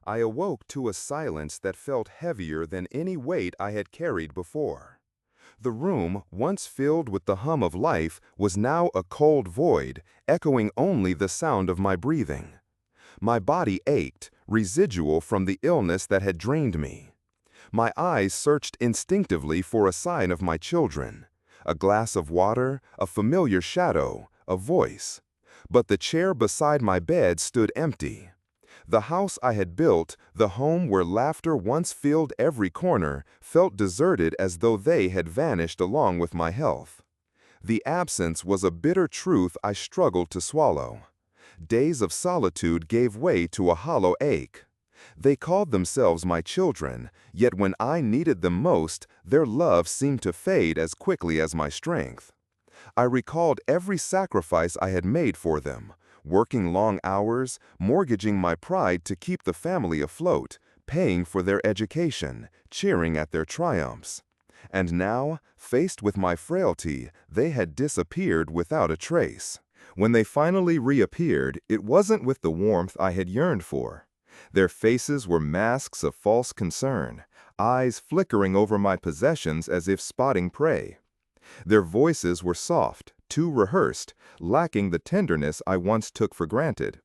I awoke to a silence that felt heavier than any weight I had carried before. The room, once filled with the hum of life, was now a cold void, echoing only the sound of my breathing. My body ached, residual from the illness that had drained me. My eyes searched instinctively for a sign of my children, a glass of water, a familiar shadow, a voice. But the chair beside my bed stood empty. The house I had built, the home where laughter once filled every corner, felt deserted as though they had vanished along with my health. The absence was a bitter truth I struggled to swallow. Days of solitude gave way to a hollow ache. They called themselves my children, yet when I needed them most, their love seemed to fade as quickly as my strength. I recalled every sacrifice I had made for them, working long hours, mortgaging my pride to keep the family afloat, paying for their education, cheering at their triumphs. And now, faced with my frailty, they had disappeared without a trace. When they finally reappeared, it wasn't with the warmth I had yearned for. Their faces were masks of false concern, eyes flickering over my possessions as if spotting prey. Their voices were soft, too rehearsed, lacking the tenderness I once took for granted.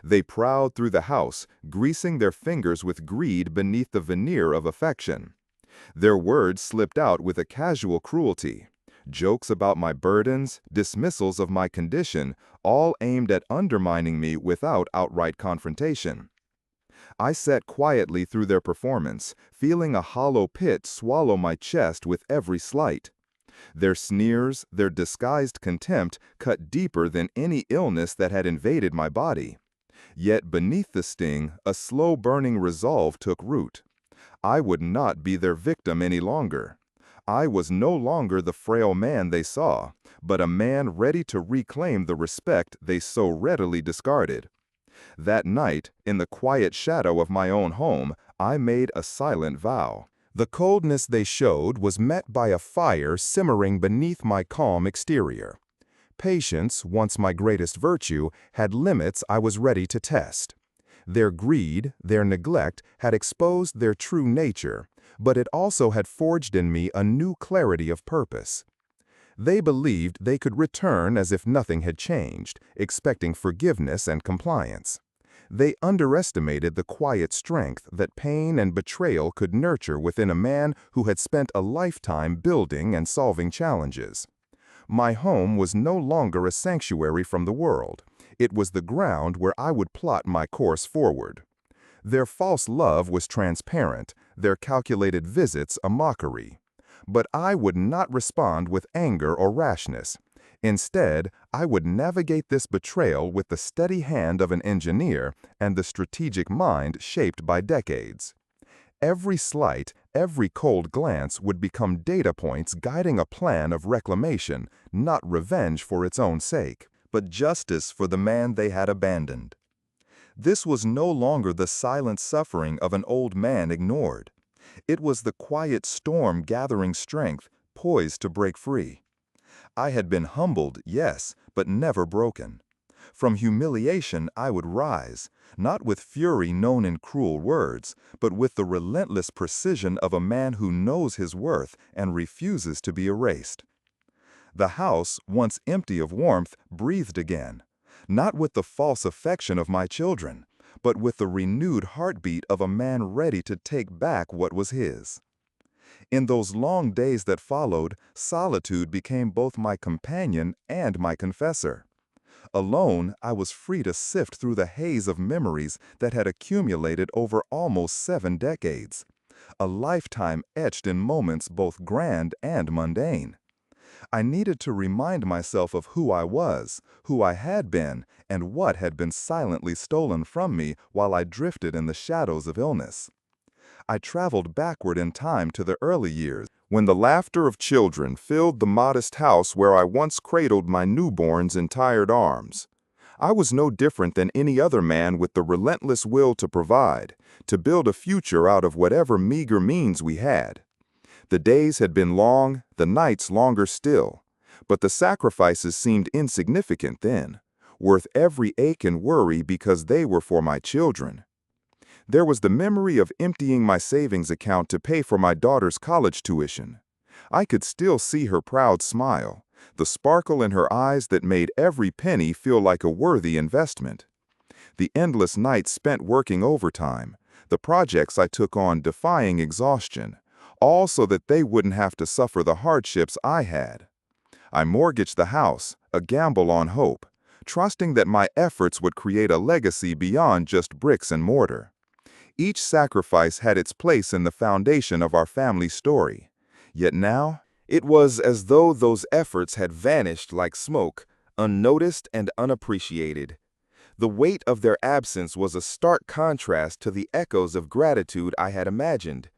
They prowled through the house, greasing their fingers with greed beneath the veneer of affection. Their words slipped out with a casual cruelty. Jokes about my burdens, dismissals of my condition, all aimed at undermining me without outright confrontation. I sat quietly through their performance, feeling a hollow pit swallow my chest with every slight. Their sneers, their disguised contempt, cut deeper than any illness that had invaded my body. Yet beneath the sting, a slow-burning resolve took root. I would not be their victim any longer. I was no longer the frail man they saw, but a man ready to reclaim the respect they so readily discarded. That night, in the quiet shadow of my own home, I made a silent vow. The coldness they showed was met by a fire simmering beneath my calm exterior. Patience, once my greatest virtue, had limits I was ready to test. Their greed, their neglect, had exposed their true nature, but it also had forged in me a new clarity of purpose. They believed they could return as if nothing had changed, expecting forgiveness and compliance. They underestimated the quiet strength that pain and betrayal could nurture within a man who had spent a lifetime building and solving challenges. My home was no longer a sanctuary from the world. It was the ground where I would plot my course forward. Their false love was transparent, their calculated visits a mockery. But I would not respond with anger or rashness. Instead, I would navigate this betrayal with the steady hand of an engineer and the strategic mind shaped by decades. Every slight, every cold glance would become data points guiding a plan of reclamation, not revenge for its own sake, but justice for the man they had abandoned. This was no longer the silent suffering of an old man ignored. It was the quiet storm gathering strength, poised to break free. I had been humbled, yes, but never broken. From humiliation I would rise, not with fury known in cruel words, but with the relentless precision of a man who knows his worth and refuses to be erased. The house, once empty of warmth, breathed again, not with the false affection of my children, but with the renewed heartbeat of a man ready to take back what was his. In those long days that followed, solitude became both my companion and my confessor. Alone, I was free to sift through the haze of memories that had accumulated over almost 7 decades, a lifetime etched in moments both grand and mundane. I needed to remind myself of who I was, who I had been, and what had been silently stolen from me while I drifted in the shadows of illness. I traveled backward in time to the early years, when the laughter of children filled the modest house where I once cradled my newborns in tired arms. I was no different than any other man with the relentless will to provide, to build a future out of whatever meager means we had. The days had been long, the nights longer still, but the sacrifices seemed insignificant then, worth every ache and worry because they were for my children. There was the memory of emptying my savings account to pay for my daughter's college tuition. I could still see her proud smile, the sparkle in her eyes that made every penny feel like a worthy investment. The endless nights spent working overtime, the projects I took on defying exhaustion, all so that they wouldn't have to suffer the hardships I had. I mortgaged the house, a gamble on hope, trusting that my efforts would create a legacy beyond just bricks and mortar. Each sacrifice had its place in the foundation of our family story. Yet now, it was as though those efforts had vanished like smoke, unnoticed and unappreciated. The weight of their absence was a stark contrast to the echoes of gratitude I had imagined.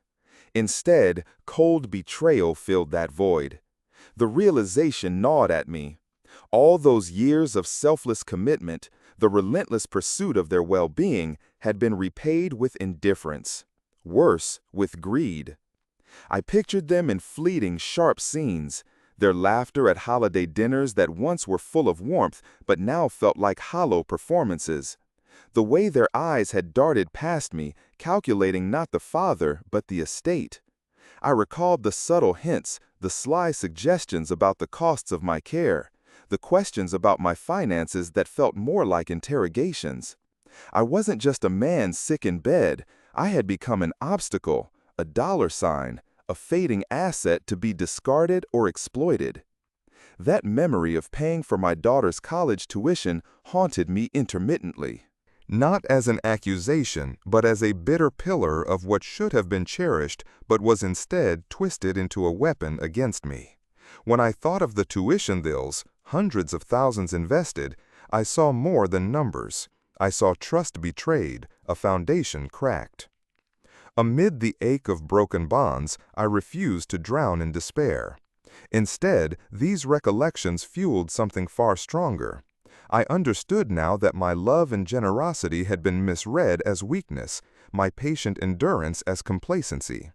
Instead, cold betrayal filled that void. The realization gnawed at me. All those years of selfless commitment, the relentless pursuit of their well-being, had been repaid with indifference. Worse, with greed. I pictured them in fleeting, sharp scenes, their laughter at holiday dinners that once were full of warmth but now felt like hollow performances. The way their eyes had darted past me, calculating not the father but the estate. I recalled the subtle hints, the sly suggestions about the costs of my care, the questions about my finances that felt more like interrogations. I wasn't just a man sick in bed. I had become an obstacle, a dollar sign, a fading asset to be discarded or exploited. That memory of paying for my daughter's college tuition haunted me intermittently. Not as an accusation, but as a bitter pillar of what should have been cherished, but was instead twisted into a weapon against me. When I thought of the tuition bills, hundreds of thousands invested, I saw more than numbers. I saw trust betrayed, a foundation cracked. Amid the ache of broken bonds, I refused to drown in despair. Instead, these recollections fueled something far stronger. I understood now that my love and generosity had been misread as weakness, my patient endurance as complacency.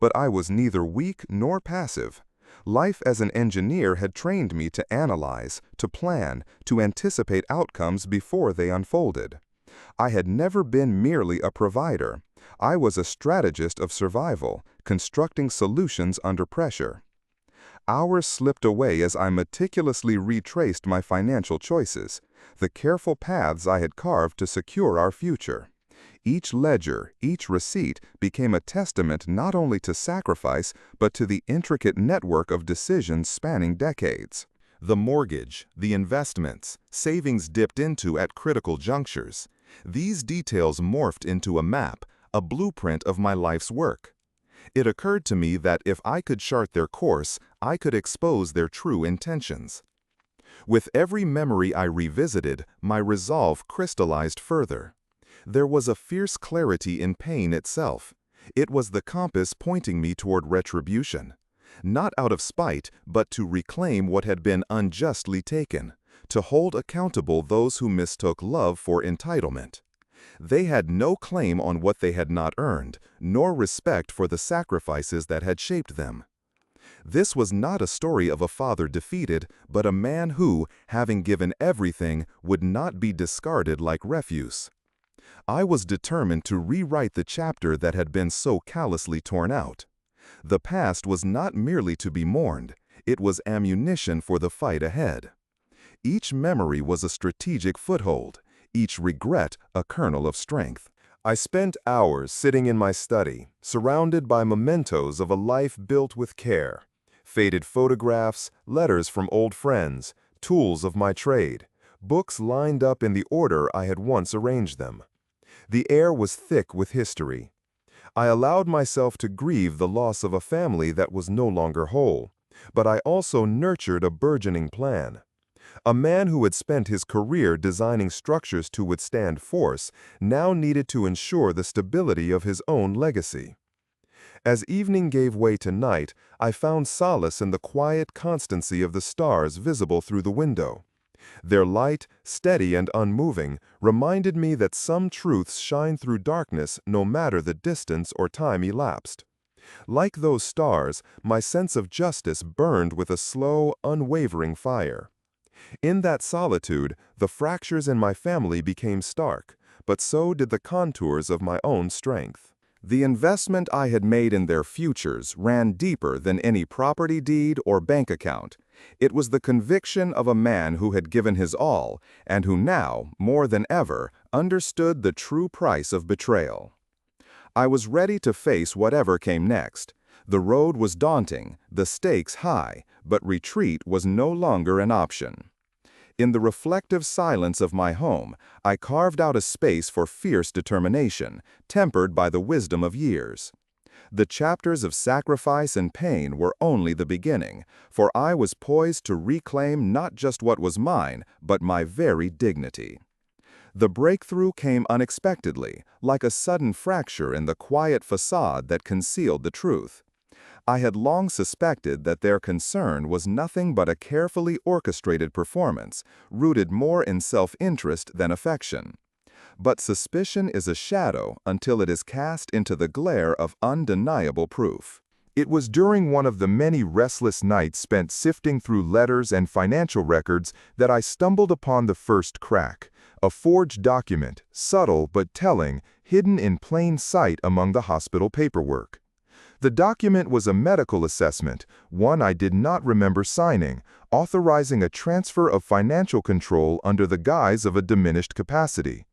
But I was neither weak nor passive. Life as an engineer had trained me to analyze, to plan, to anticipate outcomes before they unfolded. I had never been merely a provider. I was a strategist of survival, constructing solutions under pressure. Hours slipped away as I meticulously retraced my financial choices, the careful paths I had carved to secure our future. Each ledger, each receipt became a testament not only to sacrifice, but to the intricate network of decisions spanning decades. The mortgage, the investments, savings dipped into at critical junctures. These details morphed into a map, a blueprint of my life's work. It occurred to me that if I could chart their course, I could expose their true intentions. With every memory I revisited, my resolve crystallized further. There was a fierce clarity in pain itself. It was the compass pointing me toward retribution. Not out of spite, but to reclaim what had been unjustly taken, to hold accountable those who mistook love for entitlement. They had no claim on what they had not earned, nor respect for the sacrifices that had shaped them. This was not a story of a father defeated, but a man who, having given everything, would not be discarded like refuse. I was determined to rewrite the chapter that had been so callously torn out. The past was not merely to be mourned, it was ammunition for the fight ahead. Each memory was a strategic foothold, each regret a kernel of strength. I spent hours sitting in my study, surrounded by mementos of a life built with care. Faded photographs, letters from old friends, tools of my trade, books lined up in the order I had once arranged them. The air was thick with history. I allowed myself to grieve the loss of a family that was no longer whole, but I also nurtured a burgeoning plan. A man who had spent his career designing structures to withstand force now needed to ensure the stability of his own legacy. As evening gave way to night, I found solace in the quiet constancy of the stars visible through the window. Their light, steady and unmoving, reminded me that some truths shine through darkness no matter the distance or time elapsed. Like those stars, my sense of justice burned with a slow, unwavering fire. In that solitude, the fractures in my family became stark, but so did the contours of my own strength. The investment I had made in their futures ran deeper than any property deed or bank account. It was the conviction of a man who had given his all, and who now, more than ever, understood the true price of betrayal. I was ready to face whatever came next. The road was daunting, the stakes high, but retreat was no longer an option. In the reflective silence of my home, I carved out a space for fierce determination, tempered by the wisdom of years. The chapters of sacrifice and pain were only the beginning, for I was poised to reclaim not just what was mine, but my very dignity. The breakthrough came unexpectedly, like a sudden fracture in the quiet facade that concealed the truth. I had long suspected that their concern was nothing but a carefully orchestrated performance, rooted more in self-interest than affection. But suspicion is a shadow until it is cast into the glare of undeniable proof. It was during one of the many restless nights spent sifting through letters and financial records that I stumbled upon the first crack, a forged document, subtle but telling, hidden in plain sight among the hospital paperwork. The document was a medical assessment, one I did not remember signing, authorizing a transfer of financial control under the guise of a diminished capacity.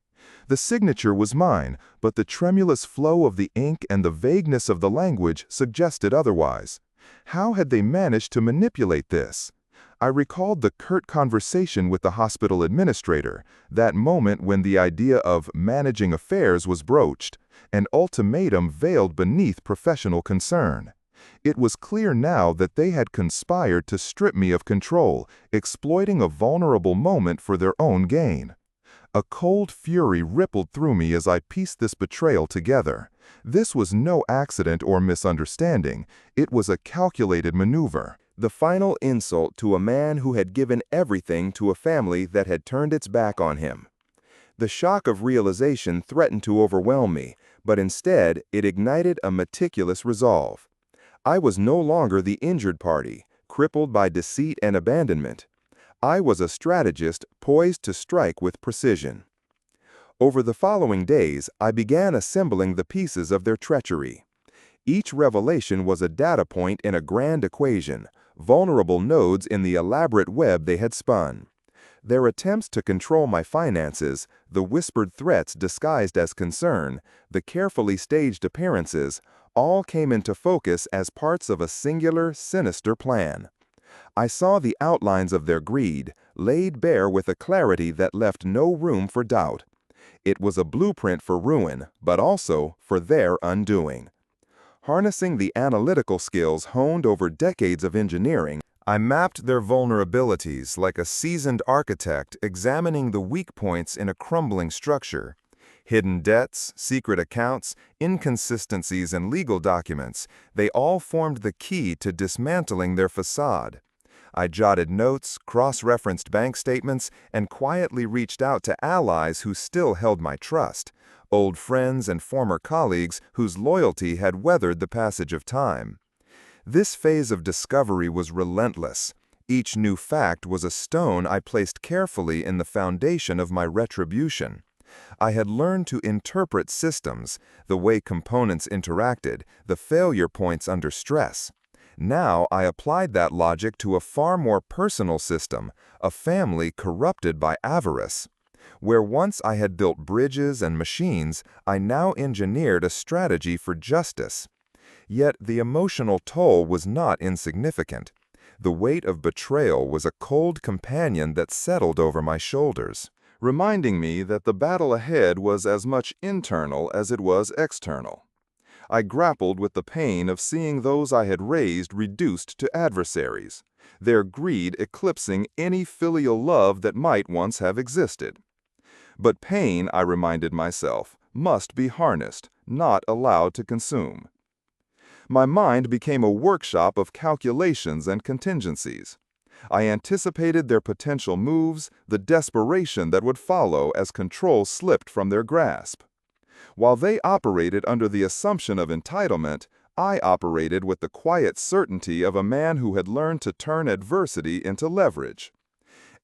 The signature was mine, but the tremulous flow of the ink and the vagueness of the language suggested otherwise. How had they managed to manipulate this? I recalled the curt conversation with the hospital administrator, that moment when the idea of managing affairs was broached, an ultimatum veiled beneath professional concern. It was clear now that they had conspired to strip me of control, exploiting a vulnerable moment for their own gain. A cold fury rippled through me as I pieced this betrayal together. This was no accident or misunderstanding. It was a calculated maneuver. The final insult to a man who had given everything to a family that had turned its back on him. The shock of realization threatened to overwhelm me, but instead it ignited a meticulous resolve. I was no longer the injured party, crippled by deceit and abandonment. I was a strategist poised to strike with precision. Over the following days, I began assembling the pieces of their treachery. Each revelation was a data point in a grand equation, vulnerable nodes in the elaborate web they had spun. Their attempts to control my finances, the whispered threats disguised as concern, the carefully staged appearances, all came into focus as parts of a singular, sinister plan. I saw the outlines of their greed, laid bare with a clarity that left no room for doubt. It was a blueprint for ruin, but also for their undoing. Harnessing the analytical skills honed over decades of engineering, I mapped their vulnerabilities like a seasoned architect examining the weak points in a crumbling structure. Hidden debts, secret accounts, inconsistencies in legal documents, they all formed the key to dismantling their facade. I jotted notes, cross-referenced bank statements, and quietly reached out to allies who still held my trust, old friends and former colleagues whose loyalty had weathered the passage of time. This phase of discovery was relentless. Each new fact was a stone I placed carefully in the foundation of my retribution. I had learned to interpret systems, the way components interacted, the failure points under stress. Now I applied that logic to a far more personal system, a family corrupted by avarice. Where once I had built bridges and machines, I now engineered a strategy for justice. Yet the emotional toll was not insignificant. The weight of betrayal was a cold companion that settled over my shoulders, reminding me that the battle ahead was as much internal as it was external. I grappled with the pain of seeing those I had raised reduced to adversaries, their greed eclipsing any filial love that might once have existed. But pain, I reminded myself, must be harnessed, not allowed to consume. My mind became a workshop of calculations and contingencies. I anticipated their potential moves, the desperation that would follow as control slipped from their grasp. While they operated under the assumption of entitlement, I operated with the quiet certainty of a man who had learned to turn adversity into leverage.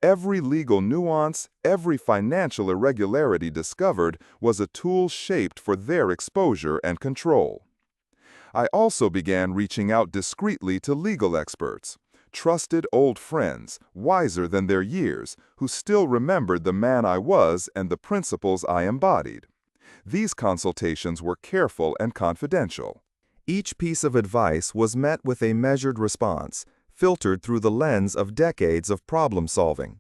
Every legal nuance, every financial irregularity discovered was a tool shaped for their exposure and control. I also began reaching out discreetly to legal experts, trusted old friends, wiser than their years, who still remembered the man I was and the principles I embodied. These consultations were careful and confidential. Each piece of advice was met with a measured response, filtered through the lens of decades of problem-solving.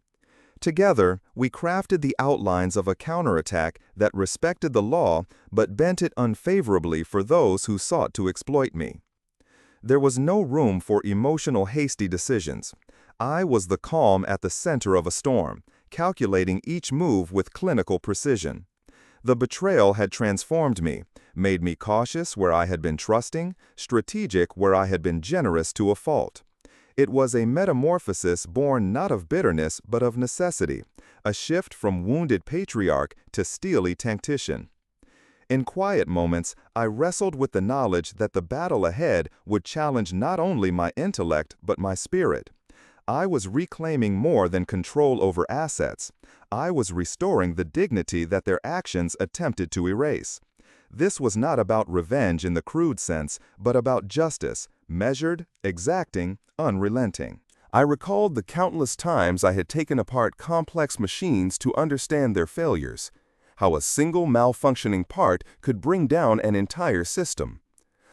Together, we crafted the outlines of a counterattack that respected the law but bent it unfavorably for those who sought to exploit me. There was no room for emotional, hasty decisions. I was the calm at the center of a storm, calculating each move with clinical precision. The betrayal had transformed me, made me cautious where I had been trusting, strategic where I had been generous to a fault. It was a metamorphosis born not of bitterness but of necessity, a shift from wounded patriarch to steely tactician. In quiet moments, I wrestled with the knowledge that the battle ahead would challenge not only my intellect but my spirit. I was reclaiming more than control over assets. I was restoring the dignity that their actions attempted to erase. This was not about revenge in the crude sense, but about justice, measured, exacting, unrelenting. I recalled the countless times I had taken apart complex machines to understand their failures, how a single malfunctioning part could bring down an entire system.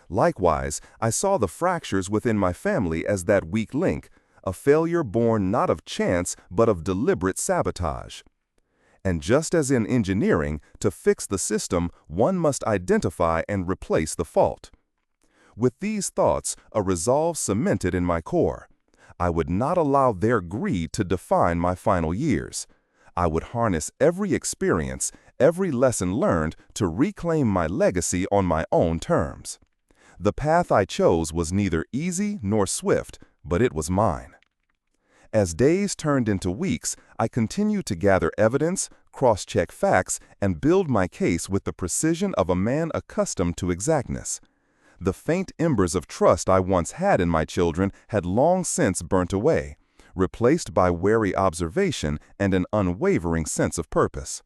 Likewise, I saw the fractures within my family as that weak link, a failure born not of chance but of deliberate sabotage. And just as in engineering, to fix the system, one must identify and replace the fault. With these thoughts, a resolve cemented in my core. I would not allow their greed to define my final years. I would harness every experience, every lesson learned to reclaim my legacy on my own terms. The path I chose was neither easy nor swift, but it was mine. As days turned into weeks, I continued to gather evidence, cross-check facts, and build my case with the precision of a man accustomed to exactness. The faint embers of trust I once had in my children had long since burnt away, replaced by wary observation and an unwavering sense of purpose.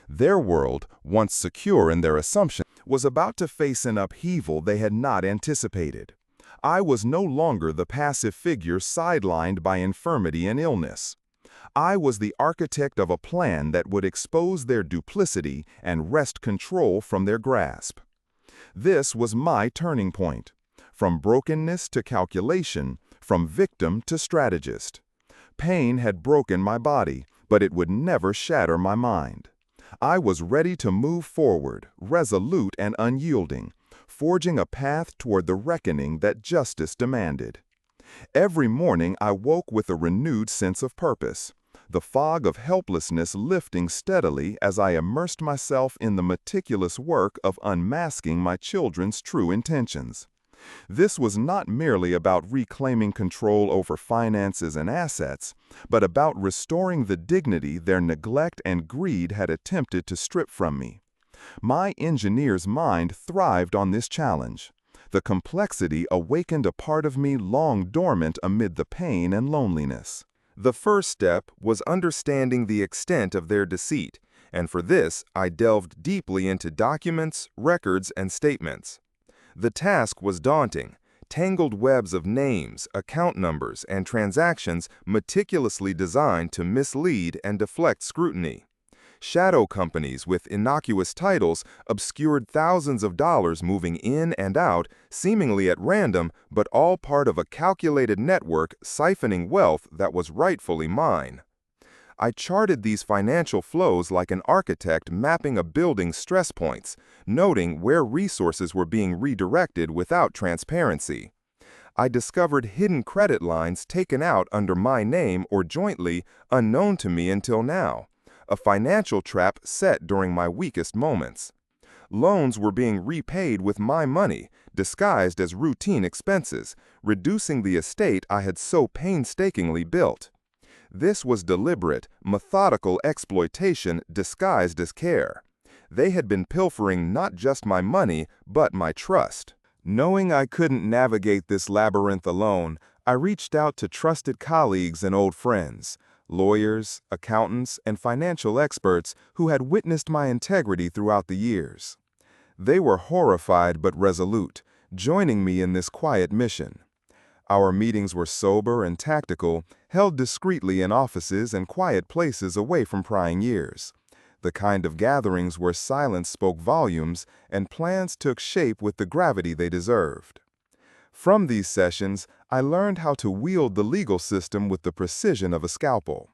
Their world, once secure in their assumption, was about to face an upheaval they had not anticipated. I was no longer the passive figure sidelined by infirmity and illness. I was the architect of a plan that would expose their duplicity and wrest control from their grasp. This was my turning point, from brokenness to calculation, from victim to strategist. Pain had broken my body, but it would never shatter my mind. I was ready to move forward, resolute and unyielding, forging a path toward the reckoning that justice demanded. Every morning I woke with a renewed sense of purpose, the fog of helplessness lifting steadily as I immersed myself in the meticulous work of unmasking my children's true intentions. This was not merely about reclaiming control over finances and assets, but about restoring the dignity their neglect and greed had attempted to strip from me. My engineer's mind thrived on this challenge. The complexity awakened a part of me long dormant amid the pain and loneliness. The first step was understanding the extent of their deceit, and for this I delved deeply into documents, records, and statements. The task was daunting. Tangled webs of names, account numbers, and transactions meticulously designed to mislead and deflect scrutiny. Shadow companies with innocuous titles obscured thousands of dollars moving in and out, seemingly at random, but all part of a calculated network siphoning wealth that was rightfully mine. I charted these financial flows like an architect mapping a building's stress points, noting where resources were being redirected without transparency. I discovered hidden credit lines taken out under my name or jointly, unknown to me until now. A financial trap set during my weakest moments. Loans were being repaid with my money, disguised as routine expenses, reducing the estate I had so painstakingly built. This was deliberate, methodical exploitation disguised as care. They had been pilfering not just my money, but my trust. Knowing I couldn't navigate this labyrinth alone, I reached out to trusted colleagues and old friends. lawyers, accountants, and financial experts who had witnessed my integrity throughout the years. They were horrified but resolute, joining me in this quiet mission. Our meetings were sober and tactical, held discreetly in offices and quiet places away from prying ears. The kind of gatherings where silence spoke volumes and plans took shape with the gravity they deserved. From these sessions, I learned how to wield the legal system with the precision of a scalpel.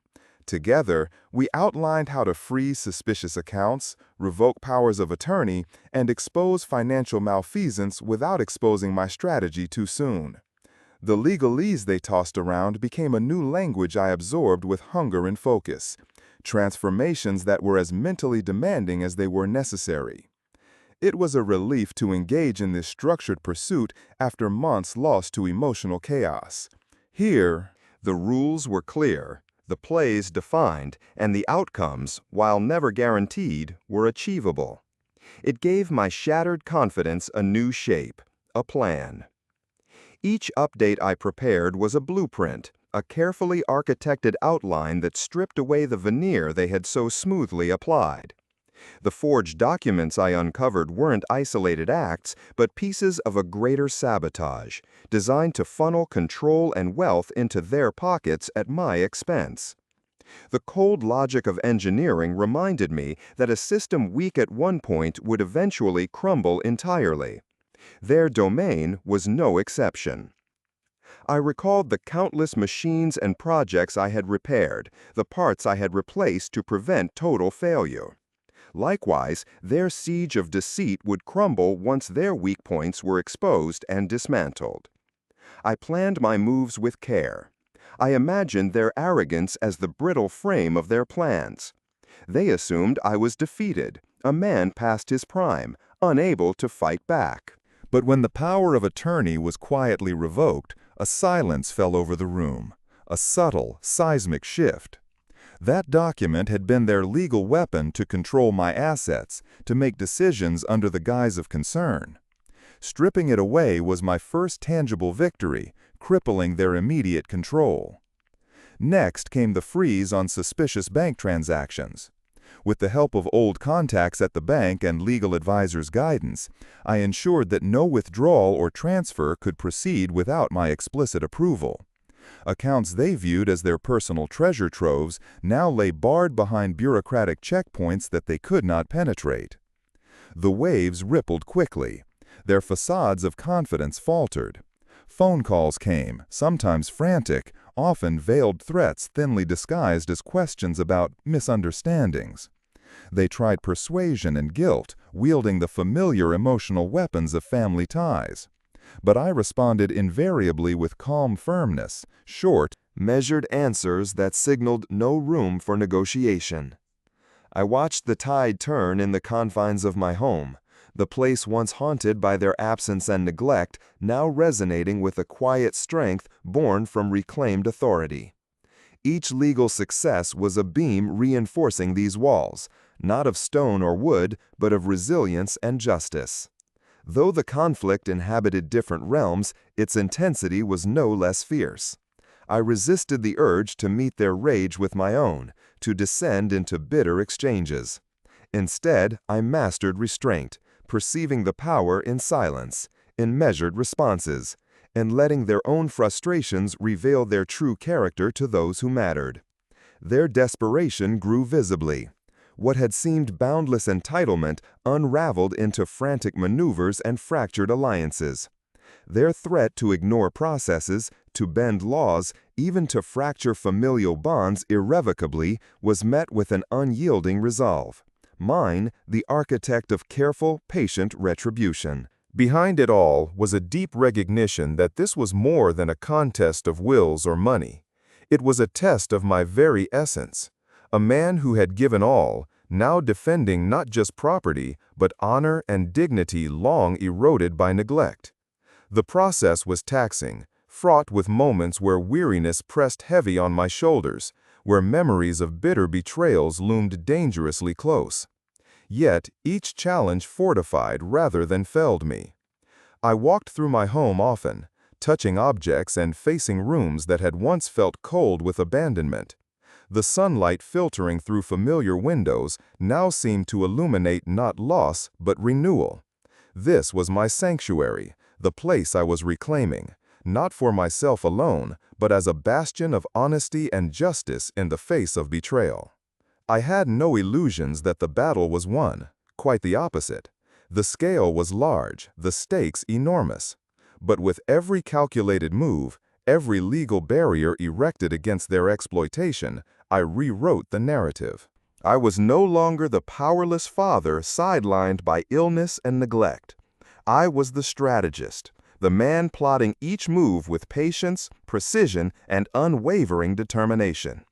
Together, we outlined how to freeze suspicious accounts, revoke powers of attorney, and expose financial malfeasance without exposing my strategy too soon. The legalese they tossed around became a new language I absorbed with hunger and focus, transformations that were as mentally demanding as they were necessary. It was a relief to engage in this structured pursuit after months lost to emotional chaos. Here, the rules were clear, the plays defined, and the outcomes, while never guaranteed, were achievable. It gave my shattered confidence a new shape, a plan. Each update I prepared was a blueprint, a carefully architected outline that stripped away the veneer they had so smoothly applied. The forged documents I uncovered weren't isolated acts, but pieces of a greater sabotage, designed to funnel control and wealth into their pockets at my expense. The cold logic of engineering reminded me that a system weak at one point would eventually crumble entirely. Their domain was no exception. I recalled the countless machines and projects I had repaired, the parts I had replaced to prevent total failure. Likewise, their siege of deceit would crumble once their weak points were exposed and dismantled. I planned my moves with care. I imagined their arrogance as the brittle frame of their plans. They assumed I was defeated, a man past his prime, unable to fight back. But when the power of attorney was quietly revoked, a silence fell over the room, a subtle, seismic shift. That document had been their legal weapon to control my assets, to make decisions under the guise of concern. Stripping it away was my first tangible victory, crippling their immediate control. Next came the freeze on suspicious bank transactions. With the help of old contacts at the bank and legal advisors' guidance, I ensured that no withdrawal or transfer could proceed without my explicit approval. Accounts they viewed as their personal treasure troves now lay barred behind bureaucratic checkpoints that they could not penetrate. The waves rippled quickly. Their facades of confidence faltered. Phone calls came, sometimes frantic, often veiled threats thinly disguised as questions about misunderstandings. They tried persuasion and guilt, wielding the familiar emotional weapons of family ties. But I responded invariably with calm firmness, short, measured answers that signaled no room for negotiation. I watched the tide turn in the confines of my home, the place once haunted by their absence and neglect, now resonating with a quiet strength born from reclaimed authority. Each legal success was a beam reinforcing these walls, not of stone or wood, but of resilience and justice. Though the conflict inhabited different realms, its intensity was no less fierce. I resisted the urge to meet their rage with my own, to descend into bitter exchanges. Instead, I mastered restraint, perceiving the power in silence, in measured responses, and letting their own frustrations reveal their true character to those who mattered. Their desperation grew visibly. What had seemed boundless entitlement unraveled into frantic maneuvers and fractured alliances. Their threat to ignore processes, to bend laws, even to fracture familial bonds irrevocably, was met with an unyielding resolve. Mine, the architect of careful, patient retribution. Behind it all was a deep recognition that this was more than a contest of wills or money. It was a test of my very essence. A man who had given all, now defending not just property, but honor and dignity long eroded by neglect. The process was taxing, fraught with moments where weariness pressed heavy on my shoulders, where memories of bitter betrayals loomed dangerously close. Yet each challenge fortified rather than felled me. I walked through my home often, touching objects and facing rooms that had once felt cold with abandonment. The sunlight filtering through familiar windows now seemed to illuminate not loss but renewal. This was my sanctuary, the place I was reclaiming, not for myself alone, but as a bastion of honesty and justice in the face of betrayal. I had no illusions that the battle was won. Quite the opposite. The scale was large, the stakes enormous. But with every calculated move, every legal barrier erected against their exploitation, I rewrote the narrative. I was no longer the powerless father sidelined by illness and neglect. I was the strategist, the man plotting each move with patience, precision, and unwavering determination.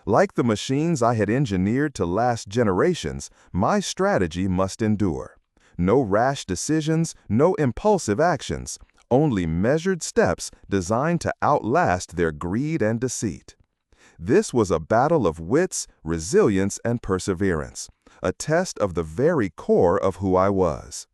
Like the machines I had engineered to last generations, my strategy must endure. No rash decisions, no impulsive actions, only measured steps designed to outlast their greed and deceit. This was a battle of wits, resilience, and perseverance, a test of the very core of who I was.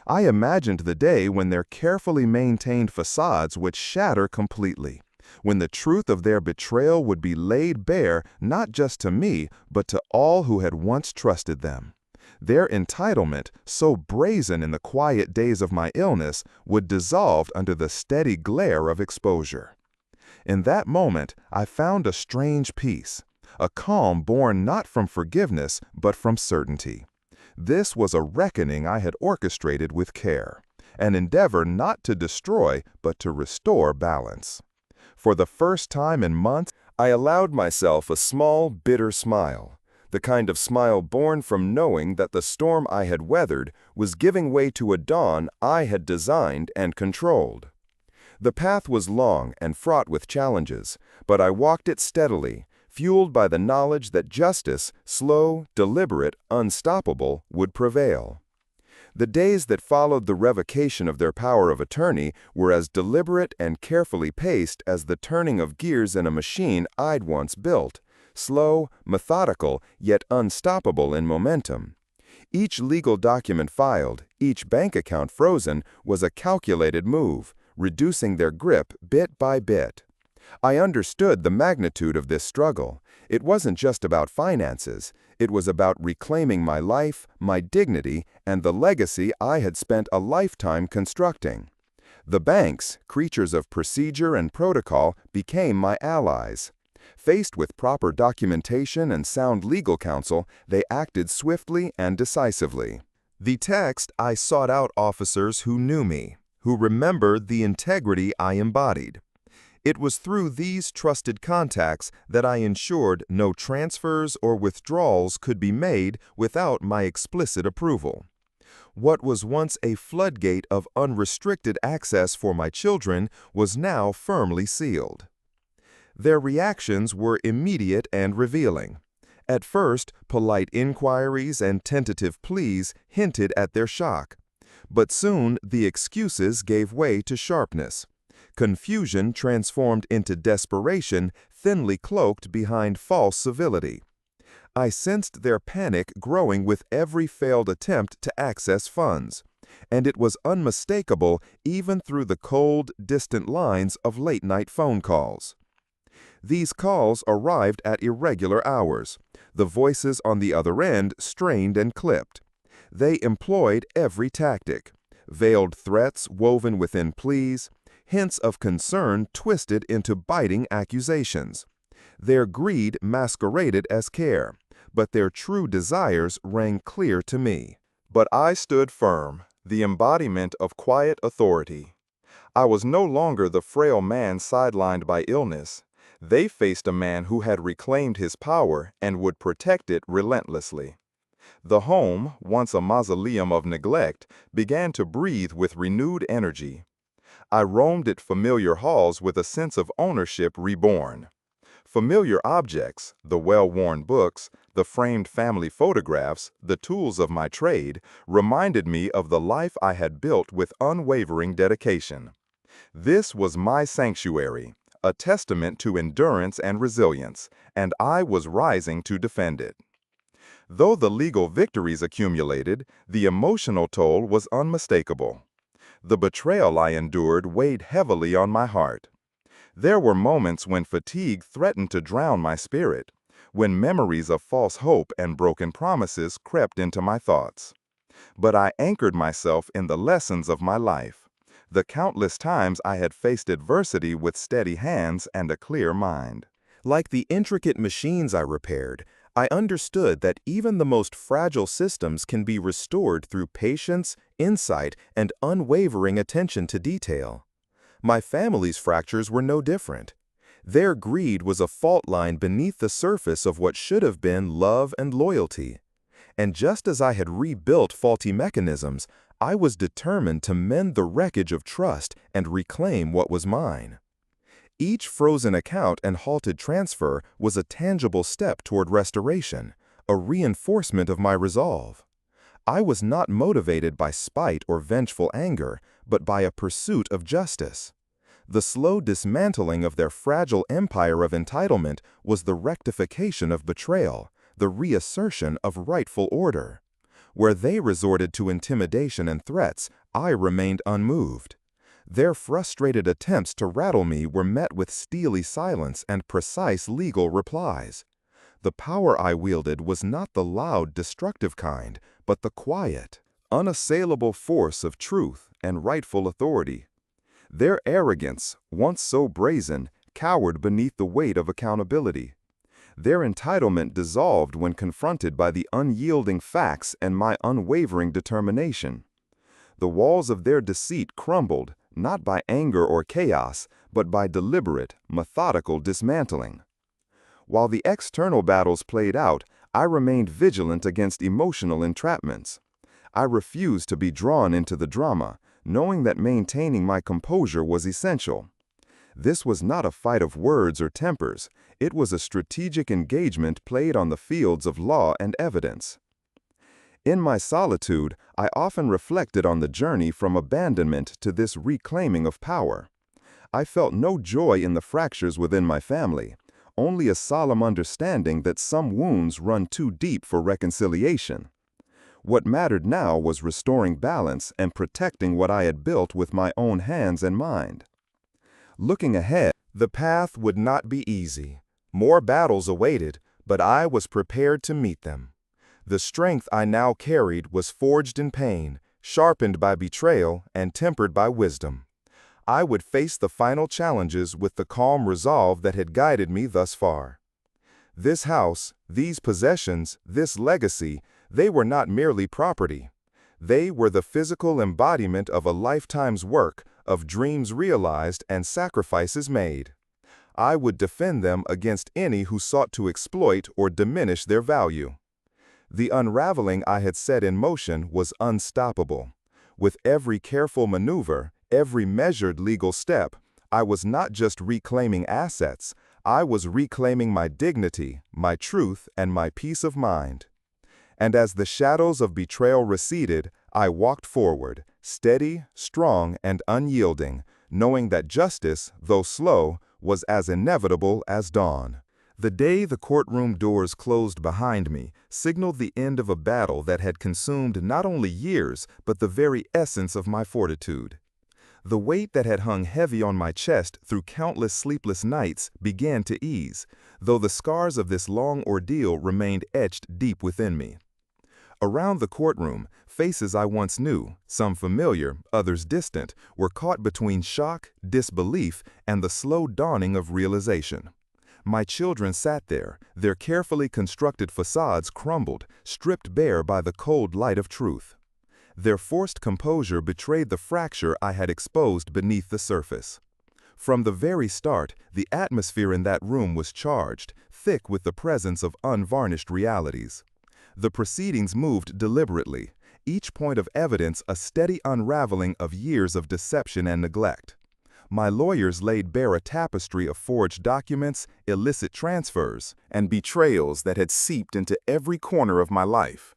I imagined the day when their carefully maintained facades would shatter completely, when the truth of their betrayal would be laid bare not just to me, but to all who had once trusted them. Their entitlement, so brazen in the quiet days of my illness, would dissolve under the steady glare of exposure. In that moment, I found a strange peace, a calm born not from forgiveness, but from certainty. This was a reckoning I had orchestrated with care, an endeavor not to destroy, but to restore balance. For the first time in months, I allowed myself a small, bitter smile, the kind of smile born from knowing that the storm I had weathered was giving way to a dawn I had designed and controlled. The path was long and fraught with challenges, but I walked it steadily, fueled by the knowledge that justice, slow, deliberate, unstoppable, would prevail. The days that followed the revocation of their power of attorney were as deliberate and carefully paced as the turning of gears in a machine I'd once built, slow, methodical, yet unstoppable in momentum. Each legal document filed, each bank account frozen, was a calculated move, reducing their grip bit by bit. I understood the magnitude of this struggle. It wasn't just about finances. It was about reclaiming my life, my dignity, and the legacy I had spent a lifetime constructing. The banks, creatures of procedure and protocol, became my allies. Faced with proper documentation and sound legal counsel, they acted swiftly and decisively. The text I sought out officers who knew me, who remembered the integrity I embodied. It was through these trusted contacts that I ensured no transfers or withdrawals could be made without my explicit approval. What was once a floodgate of unrestricted access for my children was now firmly sealed. Their reactions were immediate and revealing. At first, polite inquiries and tentative pleas hinted at their shock. But soon the excuses gave way to sharpness. Confusion transformed into desperation, thinly cloaked behind false civility. I sensed their panic growing with every failed attempt to access funds, and it was unmistakable even through the cold, distant lines of late-night phone calls. These calls arrived at irregular hours, the voices on the other end strained and clipped. They employed every tactic, veiled threats woven within pleas, hints of concern twisted into biting accusations. Their greed masqueraded as care, but their true desires rang clear to me. But I stood firm, the embodiment of quiet authority. I was no longer the frail man sidelined by illness. They faced a man who had reclaimed his power and would protect it relentlessly. The home, once a mausoleum of neglect, began to breathe with renewed energy. I roamed its familiar halls with a sense of ownership reborn. Familiar objects, the well-worn books, the framed family photographs, the tools of my trade, reminded me of the life I had built with unwavering dedication. This was my sanctuary, a testament to endurance and resilience, and I was rising to defend it. Though the legal victories accumulated, the emotional toll was unmistakable. The betrayal I endured weighed heavily on my heart. There were moments when fatigue threatened to drown my spirit, when memories of false hope and broken promises crept into my thoughts. But I anchored myself in the lessons of my life, the countless times I had faced adversity with steady hands and a clear mind. Like the intricate machines I repaired, I understood that even the most fragile systems can be restored through patience, insight, and unwavering attention to detail. My family's fractures were no different. Their greed was a fault line beneath the surface of what should have been love and loyalty. And just as I had rebuilt faulty mechanisms, I was determined to mend the wreckage of trust and reclaim what was mine. Each frozen account and halted transfer was a tangible step toward restoration, a reinforcement of my resolve. I was not motivated by spite or vengeful anger, but by a pursuit of justice. The slow dismantling of their fragile empire of entitlement was the rectification of betrayal, the reassertion of rightful order. Where they resorted to intimidation and threats, I remained unmoved. Their frustrated attempts to rattle me were met with steely silence and precise legal replies. The power I wielded was not the loud, destructive kind, but the quiet, unassailable force of truth and rightful authority. Their arrogance, once so brazen, cowered beneath the weight of accountability. Their entitlement dissolved when confronted by the unyielding facts and my unwavering determination. The walls of their deceit crumbled, not by anger or chaos, but by deliberate, methodical dismantling. While the external battles played out, I remained vigilant against emotional entrapments. I refused to be drawn into the drama, knowing that maintaining my composure was essential. This was not a fight of words or tempers. It was a strategic engagement played on the fields of law and evidence. In my solitude, I often reflected on the journey from abandonment to this reclaiming of power. I felt no joy in the fractures within my family, only a solemn understanding that some wounds run too deep for reconciliation. What mattered now was restoring balance and protecting what I had built with my own hands and mind. Looking ahead, the path would not be easy. More battles awaited, but I was prepared to meet them. The strength I now carried was forged in pain, sharpened by betrayal, and tempered by wisdom. I would face the final challenges with the calm resolve that had guided me thus far. This house, these possessions, this legacy, they were not merely property. They were the physical embodiment of a lifetime's work, of dreams realized and sacrifices made. I would defend them against any who sought to exploit or diminish their value. The unraveling I had set in motion was unstoppable. With every careful maneuver, every measured legal step, I was not just reclaiming assets, I was reclaiming my dignity, my truth, and my peace of mind. And as the shadows of betrayal receded, I walked forward, steady, strong, and unyielding, knowing that justice, though slow, was as inevitable as dawn. The day the courtroom doors closed behind me signaled the end of a battle that had consumed not only years, but the very essence of my fortitude. The weight that had hung heavy on my chest through countless sleepless nights began to ease, though the scars of this long ordeal remained etched deep within me. Around the courtroom, faces I once knew, some familiar, others distant, were caught between shock, disbelief, and the slow dawning of realization. My children sat there, their carefully constructed facades crumbled, stripped bare by the cold light of truth. Their forced composure betrayed the fracture I had exposed beneath the surface. From the very start, the atmosphere in that room was charged, thick with the presence of unvarnished realities. The proceedings moved deliberately, each point of evidence a steady unraveling of years of deception and neglect. My lawyers laid bare a tapestry of forged documents, illicit transfers, and betrayals that had seeped into every corner of my life.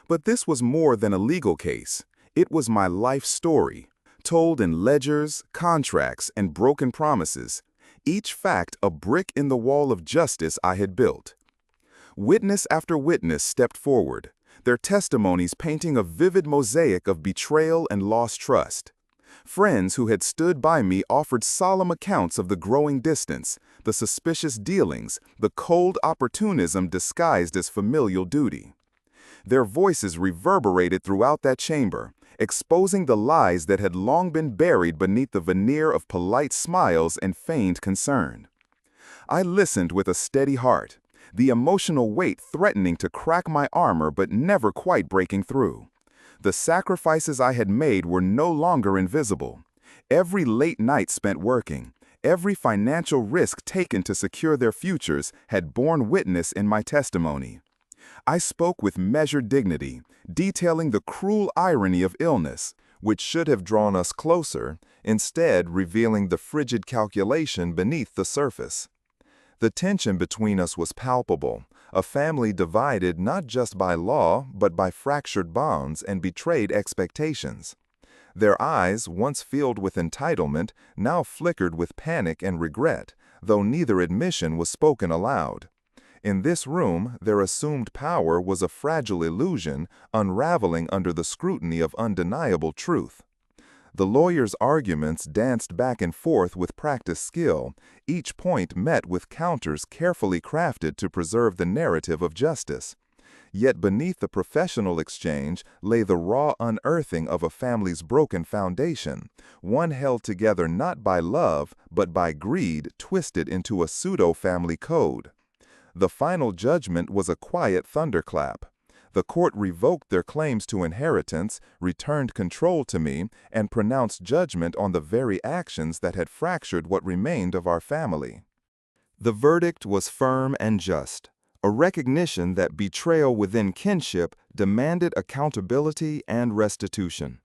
But this was more than a legal case. It was my life story, told in ledgers, contracts, and broken promises, each fact a brick in the wall of justice I had built. Witness after witness stepped forward, their testimonies painting a vivid mosaic of betrayal and lost trust. Friends who had stood by me offered solemn accounts of the growing distance, the suspicious dealings, the cold opportunism disguised as familial duty. Their voices reverberated throughout that chamber, exposing the lies that had long been buried beneath the veneer of polite smiles and feigned concern. I listened with a steady heart, the emotional weight threatening to crack my armor but never quite breaking through. The sacrifices I had made were no longer invisible. Every late night spent working, every financial risk taken to secure their futures had borne witness in my testimony. I spoke with measured dignity, detailing the cruel irony of illness, which should have drawn us closer, instead revealing the frigid calculation beneath the surface. The tension between us was palpable, a family divided not just by law but by fractured bonds and betrayed expectations. Their eyes, once filled with entitlement, now flickered with panic and regret, though neither admission was spoken aloud. In this room, their assumed power was a fragile illusion, unraveling under the scrutiny of undeniable truth. The lawyer's arguments danced back and forth with practiced skill, each point met with counters carefully crafted to preserve the narrative of justice. Yet beneath the professional exchange lay the raw unearthing of a family's broken foundation, one held together not by love but by greed twisted into a pseudo-family code. The final judgment was a quiet thunderclap. The court revoked their claims to inheritance, returned control to me, and pronounced judgment on the very actions that had fractured what remained of our family. The verdict was firm and just, a recognition that betrayal within kinship demanded accountability and restitution.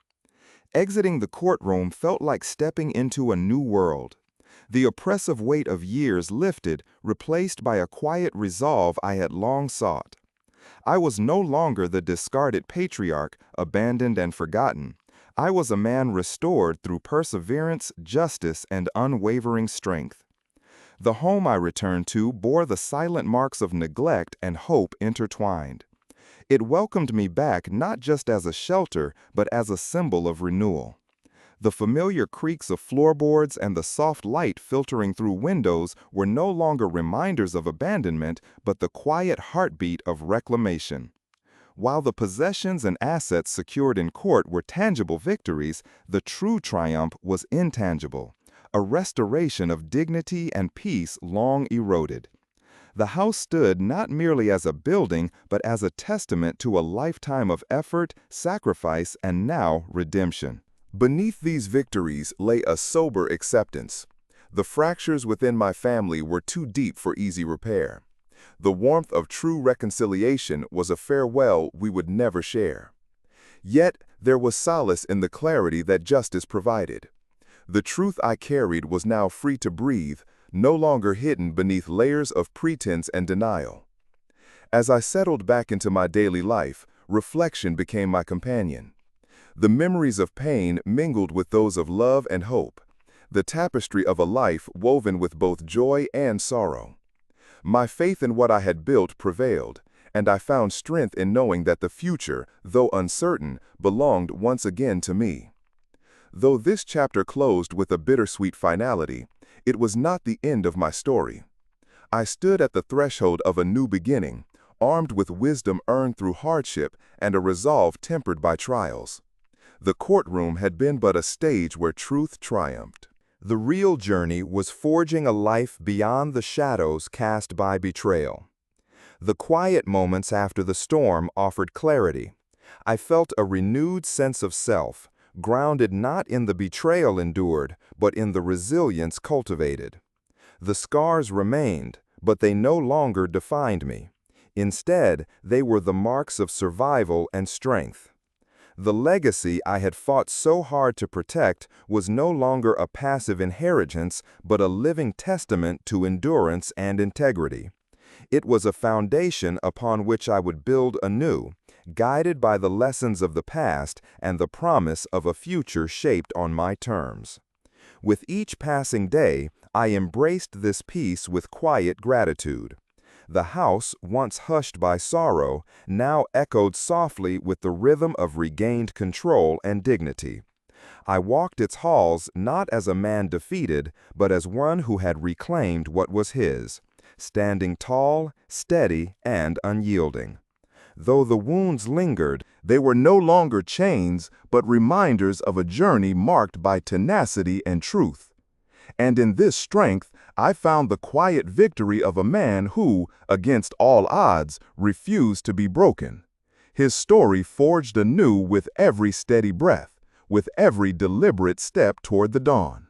Exiting the courtroom felt like stepping into a new world. The oppressive weight of years lifted, replaced by a quiet resolve I had long sought. I was no longer the discarded patriarch, abandoned and forgotten. I was a man restored through perseverance, justice, and unwavering strength. The home I returned to bore the silent marks of neglect and hope intertwined. It welcomed me back not just as a shelter, but as a symbol of renewal. The familiar creaks of floorboards and the soft light filtering through windows were no longer reminders of abandonment, but the quiet heartbeat of reclamation. While the possessions and assets secured in court were tangible victories, the true triumph was intangible, a restoration of dignity and peace long eroded. The house stood not merely as a building, but as a testament to a lifetime of effort, sacrifice, and now redemption. Beneath these victories lay a sober acceptance. The fractures within my family were too deep for easy repair. The warmth of true reconciliation was a farewell we would never share. Yet there was solace in the clarity that justice provided. The truth I carried was now free to breathe, no longer hidden beneath layers of pretense and denial. As I settled back into my daily life, reflection became my companion. The memories of pain mingled with those of love and hope, the tapestry of a life woven with both joy and sorrow. My faith in what I had built prevailed, and I found strength in knowing that the future, though uncertain, belonged once again to me. Though this chapter closed with a bittersweet finality, it was not the end of my story. I stood at the threshold of a new beginning, armed with wisdom earned through hardship and a resolve tempered by trials. The courtroom had been but a stage where truth triumphed. The real journey was forging a life beyond the shadows cast by betrayal. The quiet moments after the storm offered clarity. I felt a renewed sense of self, grounded not in the betrayal endured, but in the resilience cultivated. The scars remained, but they no longer defined me. Instead, they were the marks of survival and strength. The legacy I had fought so hard to protect was no longer a passive inheritance, but a living testament to endurance and integrity. It was a foundation upon which I would build anew, guided by the lessons of the past and the promise of a future shaped on my terms. With each passing day, I embraced this peace with quiet gratitude. The house, once hushed by sorrow, now echoed softly with the rhythm of regained control and dignity. I walked its halls not as a man defeated, but as one who had reclaimed what was his, standing tall, steady, and unyielding. Though the wounds lingered, they were no longer chains, but reminders of a journey marked by tenacity and truth. And in this strength, I found the quiet victory of a man who, against all odds, refused to be broken. His story forged anew with every steady breath, with every deliberate step toward the dawn.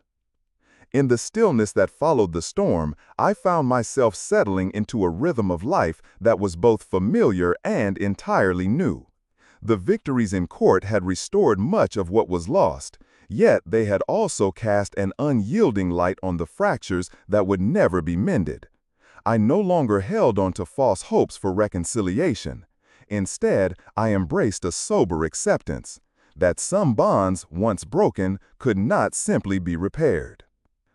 In the stillness that followed the storm, I found myself settling into a rhythm of life that was both familiar and entirely new. The victories in court had restored much of what was lost, yet they had also cast an unyielding light on the fractures that would never be mended. I no longer held on to false hopes for reconciliation. Instead, I embraced a sober acceptance that some bonds, once broken, could not simply be repaired.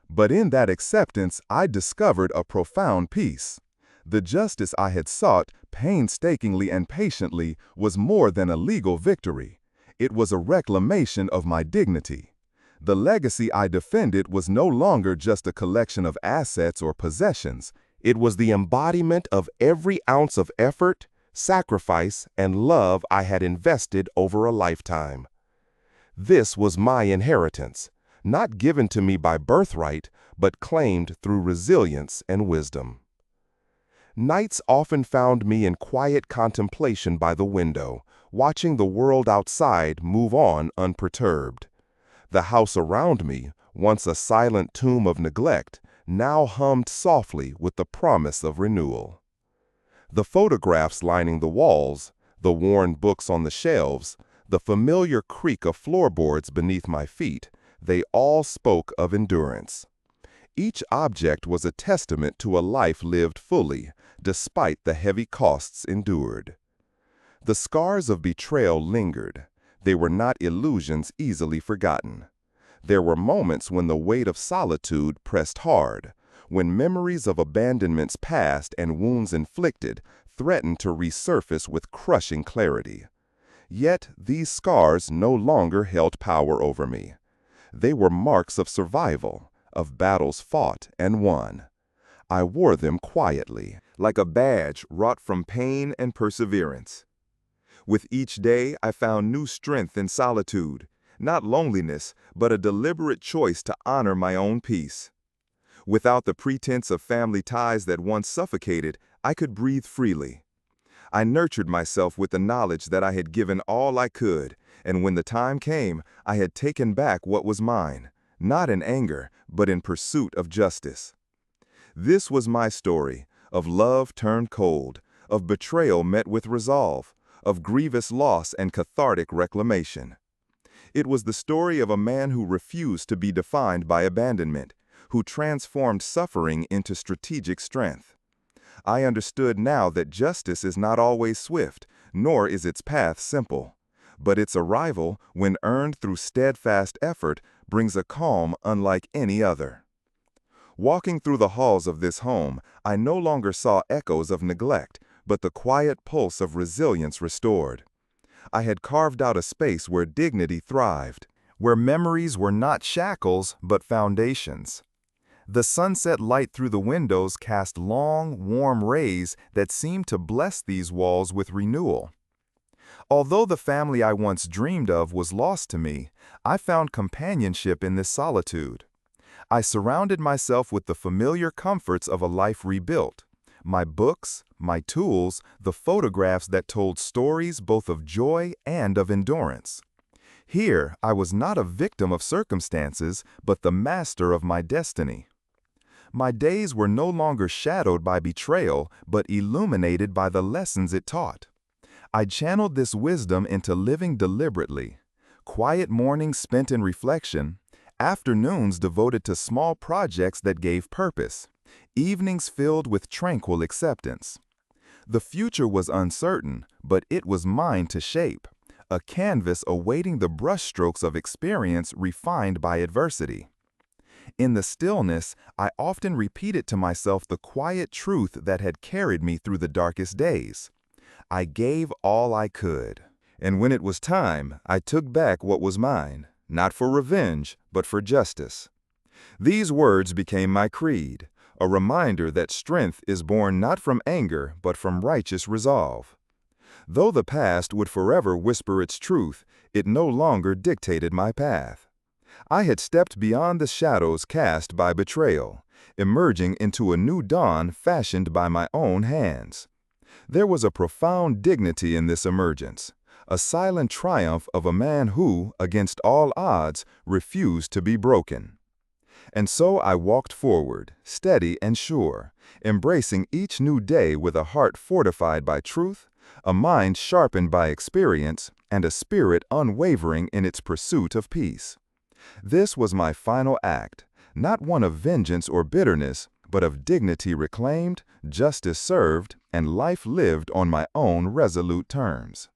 But in that acceptance, I discovered a profound peace. The justice I had sought painstakingly and patiently was more than a legal victory. It was a reclamation of my dignity. The legacy I defended was no longer just a collection of assets or possessions. It was the embodiment of every ounce of effort, sacrifice, and love I had invested over a lifetime. This was my inheritance, not given to me by birthright, but claimed through resilience and wisdom. Nights often found me in quiet contemplation by the window, watching the world outside move on unperturbed. The house around me, once a silent tomb of neglect, now hummed softly with the promise of renewal. The photographs lining the walls, the worn books on the shelves, the familiar creak of floorboards beneath my feet, they all spoke of endurance. Each object was a testament to a life lived fully, despite the heavy costs endured. The scars of betrayal lingered. They were not illusions easily forgotten. There were moments when the weight of solitude pressed hard, when memories of abandonments past and wounds inflicted threatened to resurface with crushing clarity. Yet these scars no longer held power over me. They were marks of survival, of battles fought and won. I wore them quietly, like a badge wrought from pain and perseverance. With each day, I found new strength in solitude, not loneliness, but a deliberate choice to honor my own peace. Without the pretense of family ties that once suffocated, I could breathe freely. I nurtured myself with the knowledge that I had given all I could, and when the time came, I had taken back what was mine, not in anger, but in pursuit of justice. This was my story, of love turned cold, of betrayal met with resolve, of grievous loss and cathartic reclamation. It was the story of a man who refused to be defined by abandonment, who transformed suffering into strategic strength. I understood now that justice is not always swift, nor is its path simple. But its arrival, when earned through steadfast effort, brings a calm unlike any other. Walking through the halls of this home, I no longer saw echoes of neglect, but the quiet pulse of resilience restored. I had carved out a space where dignity thrived, where memories were not shackles but foundations. The sunset light through the windows cast long, warm rays that seemed to bless these walls with renewal. Although the family I once dreamed of was lost to me, I found companionship in this solitude. I surrounded myself with the familiar comforts of a life rebuilt. My books, my tools, the photographs that told stories both of joy and of endurance. Here, I was not a victim of circumstances, but the master of my destiny. My days were no longer shadowed by betrayal, but illuminated by the lessons it taught. I channeled this wisdom into living deliberately. Quiet mornings spent in reflection, afternoons devoted to small projects that gave purpose, evenings filled with tranquil acceptance. The future was uncertain, but it was mine to shape, a canvas awaiting the brushstrokes of experience refined by adversity. In the stillness, I often repeated to myself the quiet truth that had carried me through the darkest days. I gave all I could, and when it was time, I took back what was mine, not for revenge, but for justice. These words became my creed, a reminder that strength is born not from anger, but from righteous resolve. Though the past would forever whisper its truth, it no longer dictated my path. I had stepped beyond the shadows cast by betrayal, emerging into a new dawn fashioned by my own hands. There was a profound dignity in this emergence, a silent triumph of a man who, against all odds, refused to be broken. And so I walked forward, steady and sure, embracing each new day with a heart fortified by truth, a mind sharpened by experience, and a spirit unwavering in its pursuit of peace. This was my final act, not one of vengeance or bitterness, but of dignity reclaimed, justice served, and life lived on my own resolute terms.